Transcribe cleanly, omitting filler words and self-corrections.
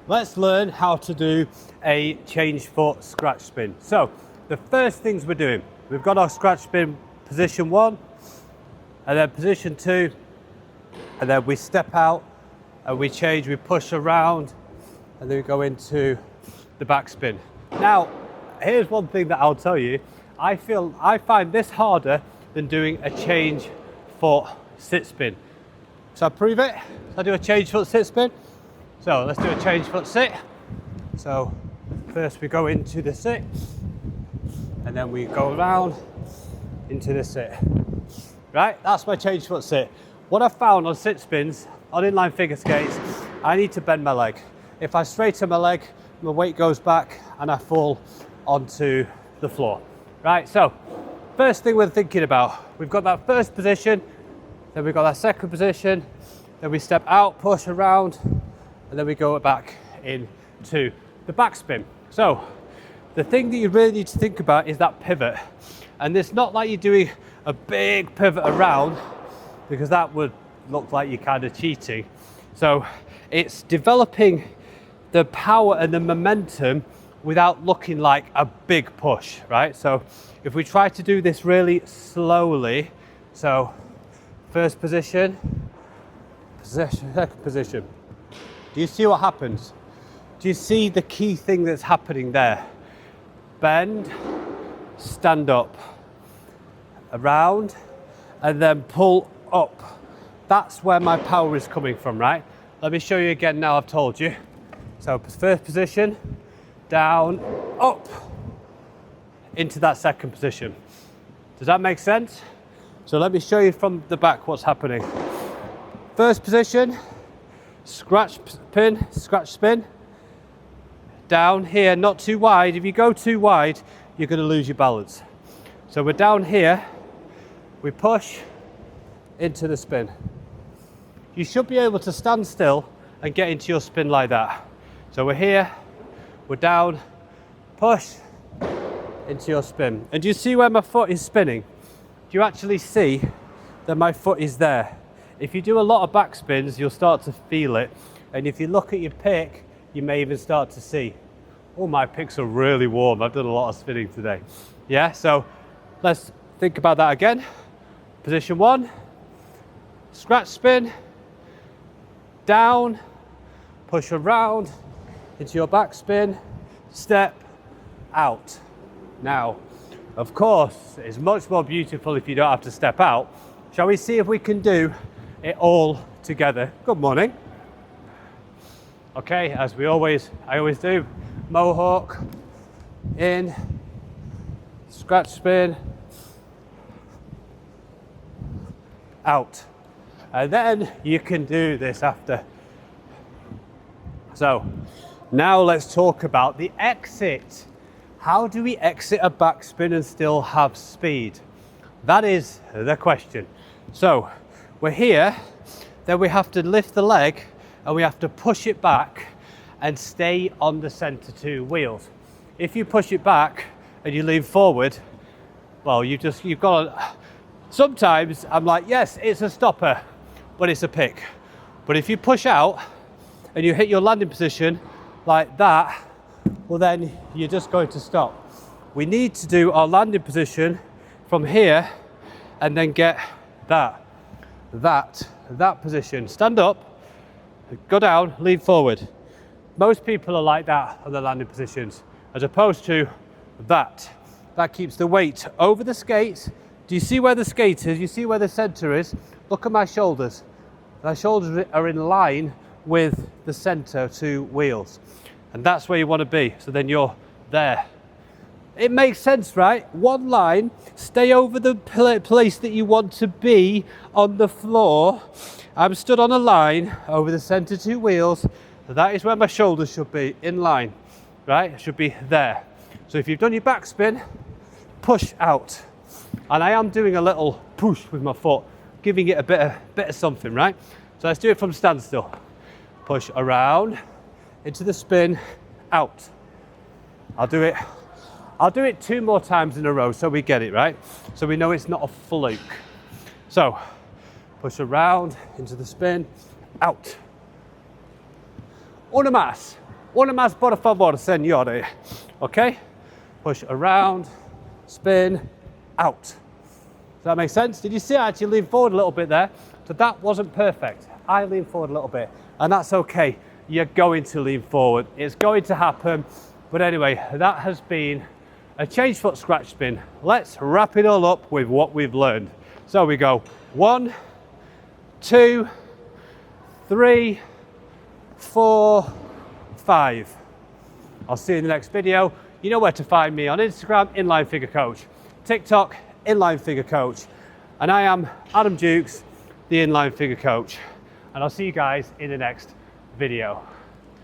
let's learn how to do a change foot scratch spin. So the first things we're doing, we've got our scratch spin position 1, and then position 2, and then we step out and we change, we push around, and then we go into the back spin. Now, here's one thing that I'll tell you, I find this harder than doing a change foot sit spin. So I prove it, I do a change foot sit spin. So let's do a change foot sit. So first we go into the sit, and then we go around into the sit. Right, that's my change foot sit. What I found on sit spins, on inline figure skates, I need to bend my leg. If I straighten my leg, my weight goes back and I fall onto the floor. Right, so first thing we're thinking about, we've got that first position, then we've got that second position, then we step out, push around, and then we go back into the backspin. So the thing that you really need to think about is that pivot. And it's not like you're doing a big pivot around, because that would look like you're kind of cheating. So it's developing the power and the momentum without looking like a big push, right? So if we try to do this really slowly, so first position, second position. Do you see what happens? Do you see the key thing that's happening there? Bend, stand up, around, and then pull up. That's where my power is coming from, right? Let me show you again now, I've told you. So first position, down, up, into that second position. Does that make sense? So let me show you from the back what's happening. First position, scratch pin, scratch spin. Down here, not too wide. If you go too wide, you're going to lose your balance. So we're down here, we push into the spin. You should be able to stand still and get into your spin like that. So we're here, we're down, push into your spin. And do you see where my foot is spinning? Do you actually see that my foot is there? If you do a lot of back spins, you'll start to feel it. And if you look at your pick, you may even start to see, oh, my picks are really warm. I've done a lot of spinning today. Yeah, so let's think about that again. Position 1, scratch spin, down, push around into your back spin, step out. Now, of course, it's much more beautiful if you don't have to step out. Shall we see if we can do it all together? Good morning. Okay, as I always do, mohawk, in, scratch spin, out. And then you can do this after. So now let's talk about the exit. How do we exit a backspin and still have speed? That is the question. So we're here, then we have to lift the leg and we have to push it back and stay on the center 2 wheels. If you push it back and you lean forward, well, you've got to, sometimes I'm like, yes, it's a stopper, but it's a pick. But if you push out and you hit your landing position like that, well, then you're just going to stop. We need to do our landing position from here and then get that position. Stand up, go down, lean forward. Most people are like that on the landing positions, as opposed to that. That keeps the weight over the skates. Do you see where the skate is? You see where the center is? Look at my shoulders. My shoulders are in line with the center 2 wheels. And that's where you want to be. So then you're there. It makes sense, right? One line, stay over the place that you want to be on the floor. I'm stood on a line over the center 2 wheels. That is where my shoulders should be, in line, right? It should be there. So if you've done your backspin, push out. And I am doing a little push with my foot, giving it a bit of something, right? So let's do it from standstill. Push around, into the spin, out. I'll do it 2 more times in a row so we get it, right? So we know it's not a fluke. So push around, into the spin, out. Una más. Una más por favor, señores. Okay? Push around, spin, out. Does that make sense? Did you see I actually leaned forward a little bit there? So that wasn't perfect. I leaned forward a little bit, and that's okay. You're going to lean forward. It's going to happen. But anyway, that has been a change foot scratch spin. Let's wrap it all up with what we've learned. So we go 1, 2, 3, 4, 5. I'll see you in the next video. You know where to find me on Instagram, Inline Figure Coach, TikTok, Inline Figure Coach, and I am Adam Jukes, the Inline Figure Coach. And I'll see you guys in the next video.